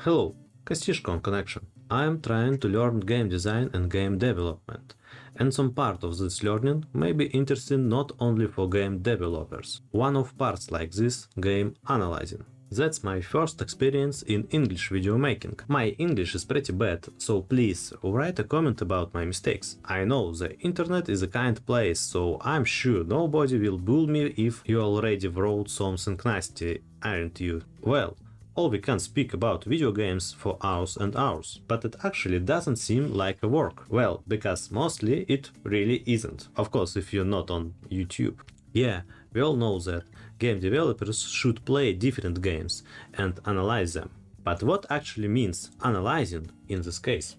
Hello, Kostishko on connection. I am trying to learn game design and game development, and some part of this learning may be interesting not only for game developers. One of parts like this, game analyzing. That's my first experience in English video making. My English is pretty bad, so please write a comment about my mistakes. I know the internet is a kind place, so I'm sure nobody will bully me if you already wrote something nasty, aren't you? Well, all we can speak about video games for hours and hours, but it actually doesn't seem like a work. Well, because mostly it really isn't. Of course, if you're not on YouTube. Yeah, we all know that game developers should play different games and analyze them. But what actually means analyzing in this case?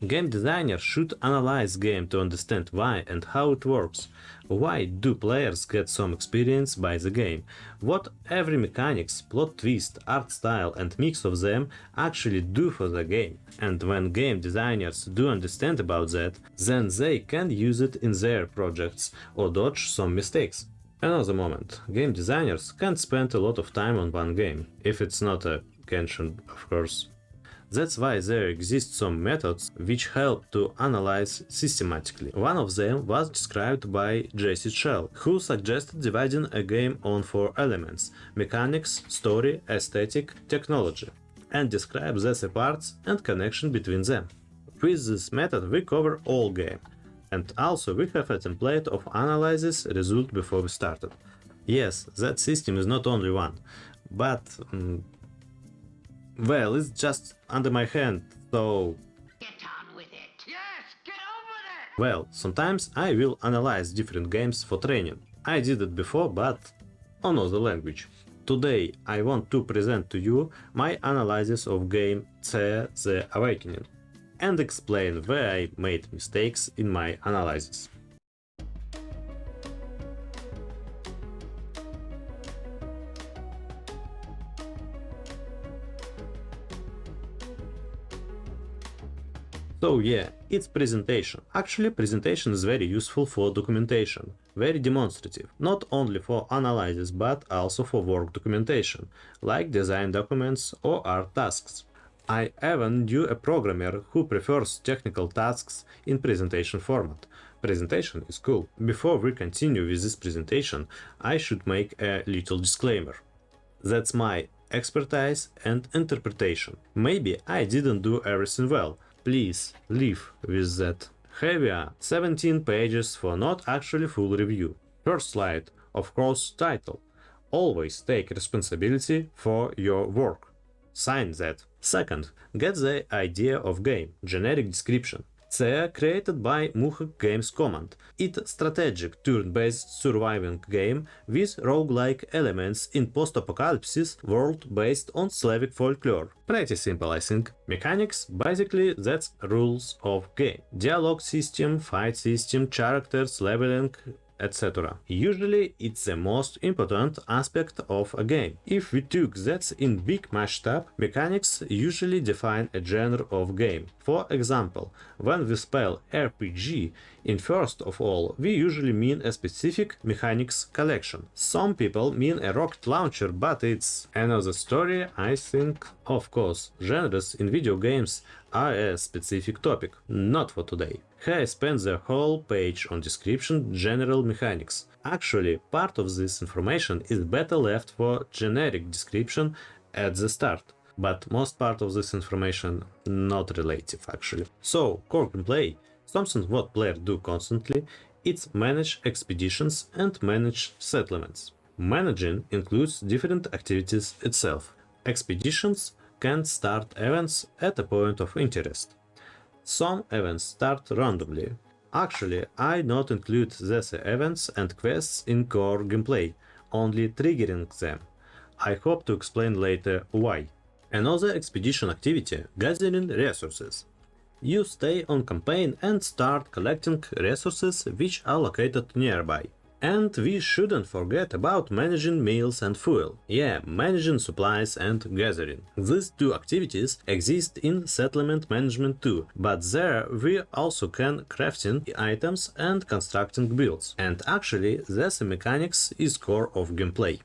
Game designers should analyze game to understand why and how it works. Why do players get some experience by the game? What every mechanics, plot twist, art style and mix of them actually do for the game. And when game designers do understand about that, then they can use it in their projects or dodge some mistakes. Another moment. Game designers can't spend a lot of time on one game, if it's not a Genshin, of course. That's why there exist some methods which help to analyze systematically. One of them was described by Jesse Shell, who suggested dividing a game on 4 elements: mechanics, story, aesthetic, technology, and describe the parts and connection between them. With this method we cover all game. And also we have a template of analysis result before we started. Yes, that system is not only one, but well, it's just under my hand, so... Get on with it! Yes, get on with it! Well, sometimes I will analyze different games for training. I did it before, but on other language. Today I want to present to you my analysis of game Thea the Awakening and explain where I made mistakes in my analysis. So yeah, it's presentation. Actually, presentation is very useful for documentation, very demonstrative, not only for analysis but also for work documentation, like design documents or art tasks. I even knew a programmer who prefers technical tasks in presentation format. Presentation is cool. Before we continue with this presentation, I should make a little disclaimer. That's my expertise and interpretation. Maybe I didn't do everything well. Please live with that. Here 17 pages for not actually full review. First slide, of course, title. Always take responsibility for your work. Sign that. Second, get the idea of game. Generic description. Thea created by Muhak Games Command. It's strategic turn-based surviving game with roguelike elements in post-apocalypse world based on Slavic folklore. Pretty simple, I think. Mechanics, basically that's rules of game. Dialogue system, fight system, characters, leveling, etc. Usually it's the most important aspect of a game. If we took that in big mashup, mechanics usually define a genre of game. For example, when we spell RPG, in first of all, we usually mean a specific mechanics collection. Some people mean a rocket launcher, but it's another story, I think. Of course, genres in video games are a specific topic, not for today. Here I spent the whole page on description general mechanics. Actually, part of this information is better left for generic description at the start. But most part of this information not relative actually. So, core gameplay, something what players do constantly, it's manage expeditions and manage settlements. Managing includes different activities itself. Expeditions can start events at a point of interest. Some events start randomly. Actually, I not include these events and quests in core gameplay, only triggering them. I hope to explain later why. Another expedition activity, gathering resources. You stay on campaign and start collecting resources which are located nearby. And we shouldn't forget about managing meals and fuel. Yeah, managing supplies and gathering. These two activities exist in settlement management too, but there we also can crafting items and constructing builds. And actually, this mechanics is core of gameplay.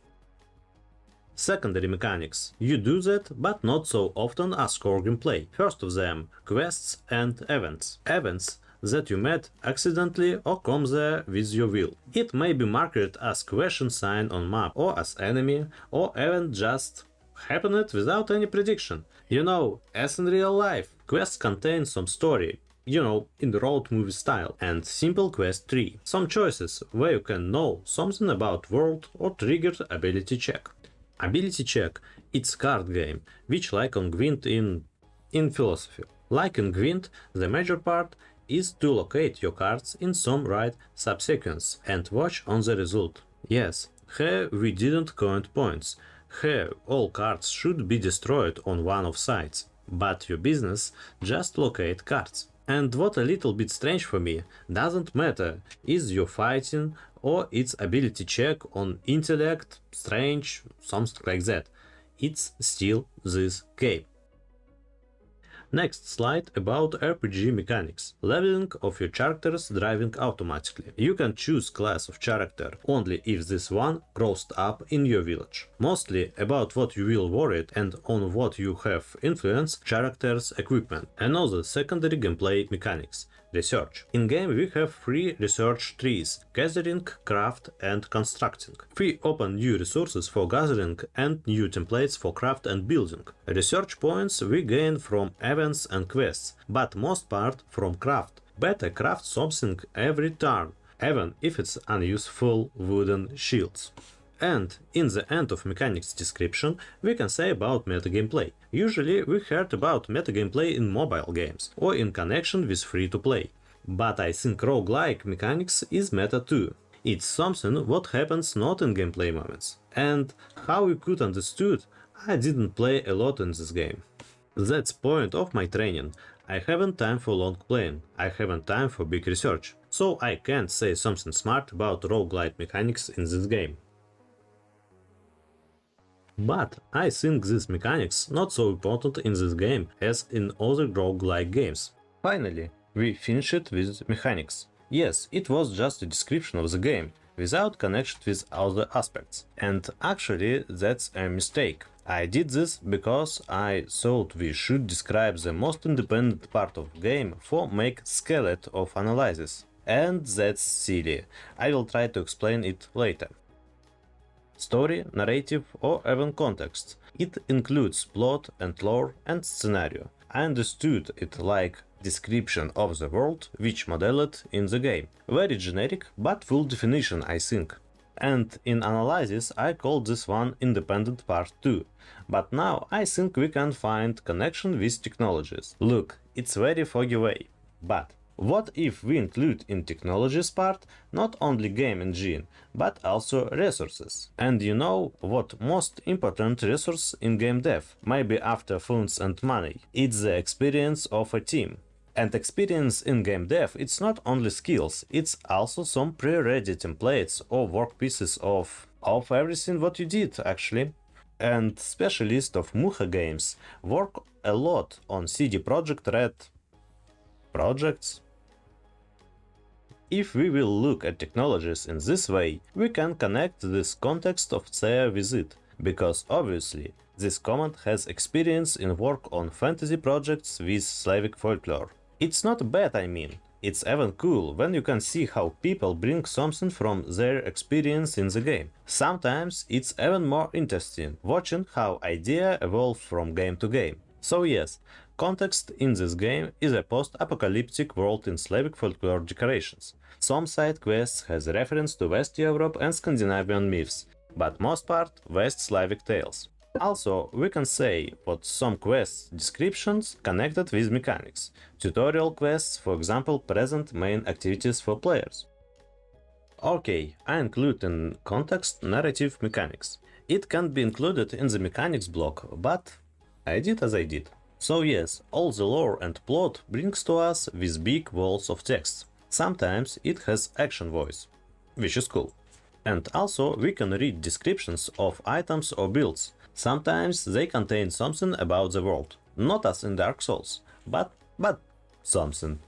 Secondary mechanics. You do that, but not so often as core gameplay. First of them, quests and events. Events that you met accidentally or come there with your will. It may be marked as question sign on map, or as enemy, or event just happened without any prediction. You know, as in real life, quests contain some story, in the road movie style, and simple quest tree. Some choices where you can know something about world or trigger ability check. Ability check, it's card game, which like on Gwent in philosophy. Like in Gwent, the major part is to locate your cards in some right subsequence and watch on the result. Yes, here we didn't count points. Here all cards should be destroyed on one of sides, but your business just locate cards. And what a little bit strange for me, doesn't matter is you fighting or its ability check on intellect, strange, something like that. It's still this game. Next slide about RPG mechanics. Leveling of your characters driving automatically. You can choose class of character only if this one grows up in your village. Mostly about what you will worry and on what you have influence characters equipment. Another secondary gameplay mechanics. Research. In game we have 3 research trees: gathering, craft and constructing. We open new resources for gathering and new templates for craft and building. Research points we gain from events and quests, but most part from craft. Better craft something every turn, even if it's unuseful wooden shields. And in the end of mechanics description, we can say about metagameplay. Usually we heard about metagameplay in mobile games or in connection with free-to-play. But I think roguelike mechanics is meta too. It's something what happens not in gameplay moments. And how you could understood, I didn't play a lot in this game. That's point of my training. I haven't time for long playing, I haven't time for big research. So I can't say something smart about roguelike mechanics in this game. But I think these mechanics not so important in this game as in other roguelike games. Finally, we finished with mechanics. Yes, it was just a description of the game, without connection with other aspects. And actually that's a mistake. I did this because I thought we should describe the most independent part of the game for make skeleton of analysis. And that's silly. I will try to explain it later. Story, narrative or even context. It includes plot and lore and scenario. I understood it like description of the world which modeled in the game. Very generic but full definition, I think. And in analysis I called this one independent part too. But now I think we can find connection with technologies. Look, it's very foggy way. But what if we include in technologies part not only game engine, but also resources? And you know what most important resource in game dev, maybe after funds and money? It's the experience of a team. And experience in game dev, it's not only skills, it's also some pre-ready templates or work pieces of everything what you did actually. And specialists of Muha games work a lot on CD Projekt Red projects. If we will look at technologies in this way, we can connect this context of Thea with it, because obviously this command has experience in work on fantasy projects with Slavic folklore. It's not bad, I mean. It's even cool when you can see how people bring something from their experience in the game. Sometimes it's even more interesting watching how idea evolve from game to game. So yes, context in this game is a post-apocalyptic world in Slavic folklore decorations. Some side quests has reference to West Europe and Scandinavian myths, but most part West Slavic tales. Also, we can say what some quests descriptions connected with mechanics. Tutorial quests, for example, present main activities for players. Okay, I include in context narrative mechanics. It can be included in the mechanics block, but I did as I did. So yes, all the lore and plot brings to us with big walls of text. Sometimes it has action voice, which is cool. And also we can read descriptions of items or builds. Sometimes they contain something about the world. Not as in Dark Souls, but something.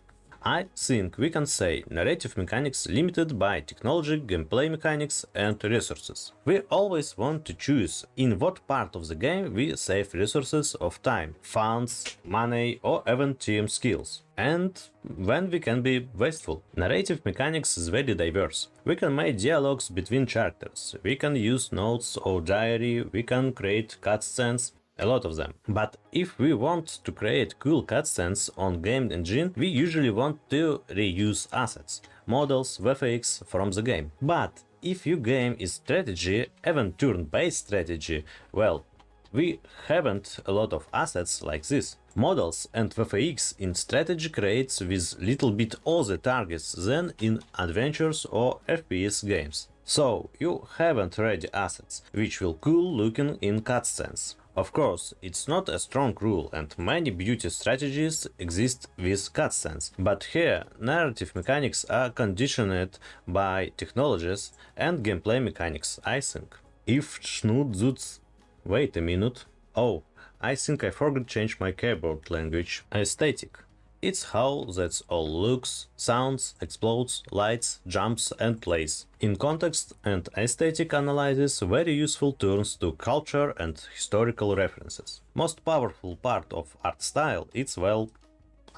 I think we can say narrative mechanics limited by technology, gameplay mechanics, and resources. We always want to choose in what part of the game we save resources of time, funds, money, or even team skills. And when we can be wasteful. Narrative mechanics is very diverse. We can make dialogues between characters, we can use notes or diary, we can create cutscenes, a lot of them. But if we want to create cool cutscenes on game engine, we usually want to reuse assets, models, VFX from the game. But if your game is strategy, even turn-based strategy, well, we haven't a lot of assets like this. Models and VFX in strategy creates with little bit other targets than in adventures or FPS games. So you haven't ready assets, which will cool looking in cutscenes. Of course, it's not a strong rule and many beauty strategies exist with cutscenes, but here narrative mechanics are conditioned by technologies and gameplay mechanics, I think. If Schnutzutz... Wait a minute. Oh, I think I forgot to change my keyboard language. Aesthetic. It's how that all looks, sounds, explodes, lights, jumps and plays. In context and aesthetic analysis, very useful turns to culture and historical references. Most powerful part of art style is, well,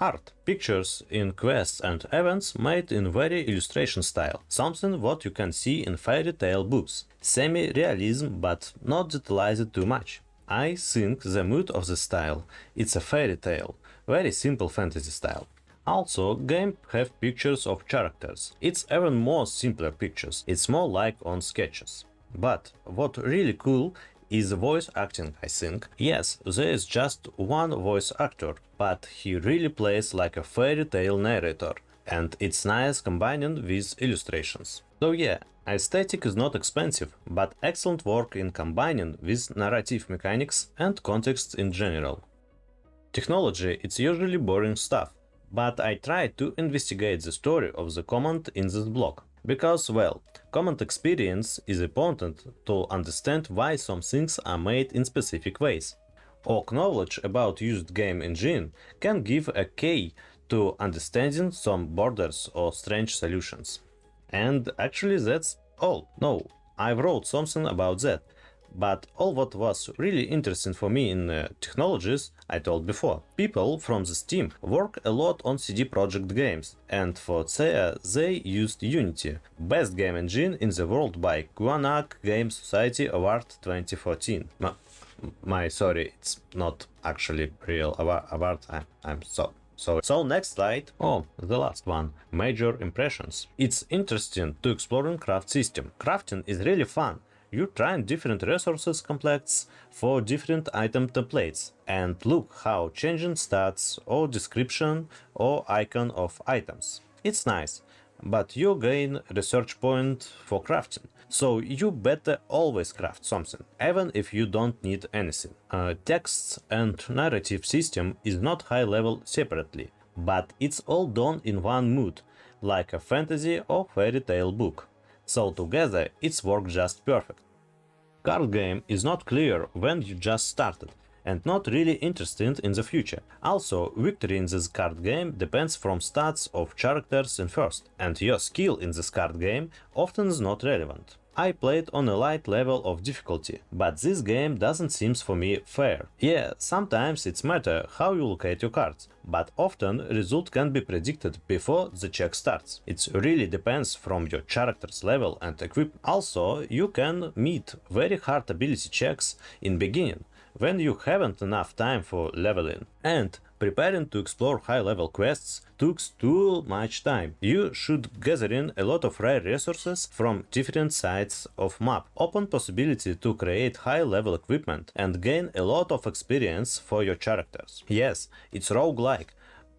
art. Pictures in quests and events made in very illustration style, something what you can see in fairy tale books. Semi-realism but not detailized too much. I think the mood of the style, it's a fairy tale, very simple fantasy style. Also, game have pictures of characters. It's even more simpler pictures, it's more like on sketches. But what really cool is voice acting, I think. Yes, there is just one voice actor, but he really plays like a fairy tale narrator, and it's nice combining with illustrations. So yeah, aesthetic is not expensive, but excellent work in combining with narrative mechanics and context in general. Technology, it's usually boring stuff, but I try to investigate the story of the comment in this blog. Because, well, comment experience is important to understand why some things are made in specific ways. Or knowledge about used game engine can give a key to understanding some borders or strange solutions. And actually that's all. No, I wrote something about that. But all what was really interesting for me in technologies, I told before. People from this team work a lot on CD Projekt games, and for Thea they used Unity, best game engine in the world by Guanac Game Society Award 2014. Sorry, it's not actually real award, I'm so sorry. So next slide. Oh, the last one. Major impressions. It's interesting to exploring craft system. Crafting is really fun. You try different resources complexes for different item templates and look how changing stats or description or icon of items. It's nice, but you gain research point for crafting, so you better always craft something, even if you don't need anything. Texts and narrative system is not high level separately, but it's all done in one mood, like a fantasy or fairy tale book. So together it's worked just perfect. Card game is not clear when you just started and not really interested in the future. Also, victory in this card game depends from stats of characters in first, and your skill in this card game often is not relevant. I played on a light level of difficulty, but this game doesn't seem for me fair. Yeah, sometimes it's matter how you locate your cards, but often result can be predicted before the check starts. It really depends from your character's level and equipment. Also, you can meet very hard ability checks in beginning, when you haven't enough time for leveling. And preparing to explore high-level quests took too much time. You should gather in a lot of rare resources from different sides of map, open possibility to create high-level equipment and gain a lot of experience for your characters. Yes, it's roguelike,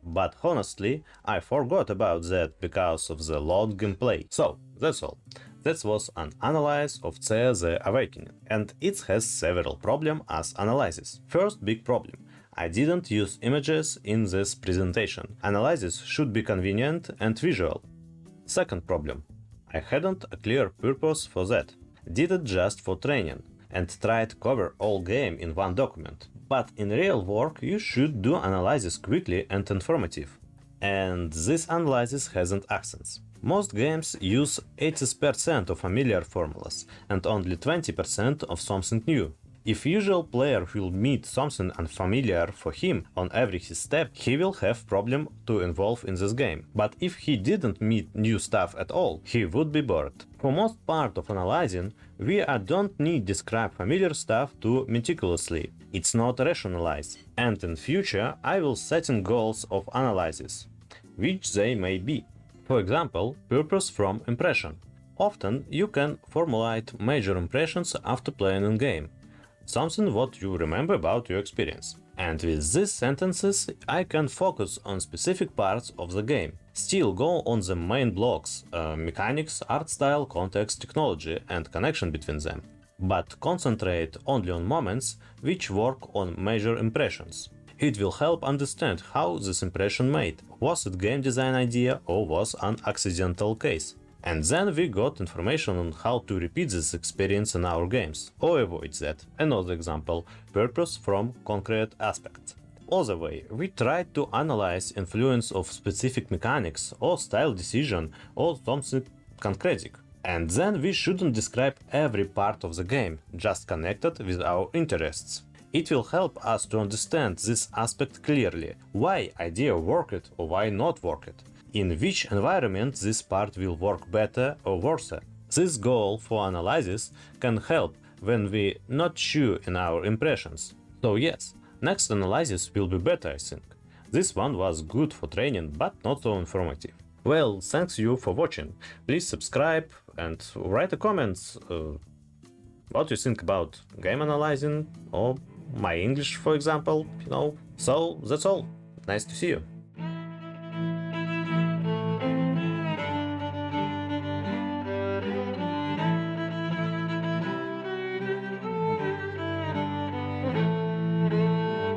but honestly, I forgot about that because of the long gameplay. So, that's all. That was an analysis of Thea the Awakening, and it has several problems as analysis. First big problem. I didn't use images in this presentation. Analysis should be convenient and visual. Second problem. I hadn't a clear purpose for that. Did it just for training and tried to cover all game in one document. But in real work you should do analysis quickly and informative. And this analysis hasn't accents. Most games use 80% of familiar formulas and only 20% of something new. If usual player will meet something unfamiliar for him on every his step, he will have problem to involve in this game. But if he didn't meet new stuff at all, he would be bored. For most part of analyzing, we don't need describe familiar stuff too meticulously. It's not rationalize. And in future, I will setting goals of analysis, which they may be. For example, purpose from impression. Often you can formulate major impressions after playing a game. Something what you remember about your experience. And with these sentences, I can focus on specific parts of the game. Still go on the main blocks, mechanics, art style, context, technology, and connection between them. But concentrate only on moments which work on major impressions. It will help understand how this impression made. Was it game design idea or was an accidental case? And then we got information on how to repeat this experience in our games, or avoid that. Another example, purpose from concrete aspects. Other way, we tried to analyze influence of specific mechanics or style decision or something concrete. And then we shouldn't describe every part of the game, just connected with our interests. It will help us to understand this aspect clearly, why idea worked or why not worked. In which environment this part will work better or worse. This goal for analysis can help when we're not sure in our impressions. So yes, next analysis will be better, I think. This one was good for training, but not so informative. Well, thanks you for watching. Please subscribe and write a comments what you think about game analyzing or my English, for example, So that's all. Nice to see you.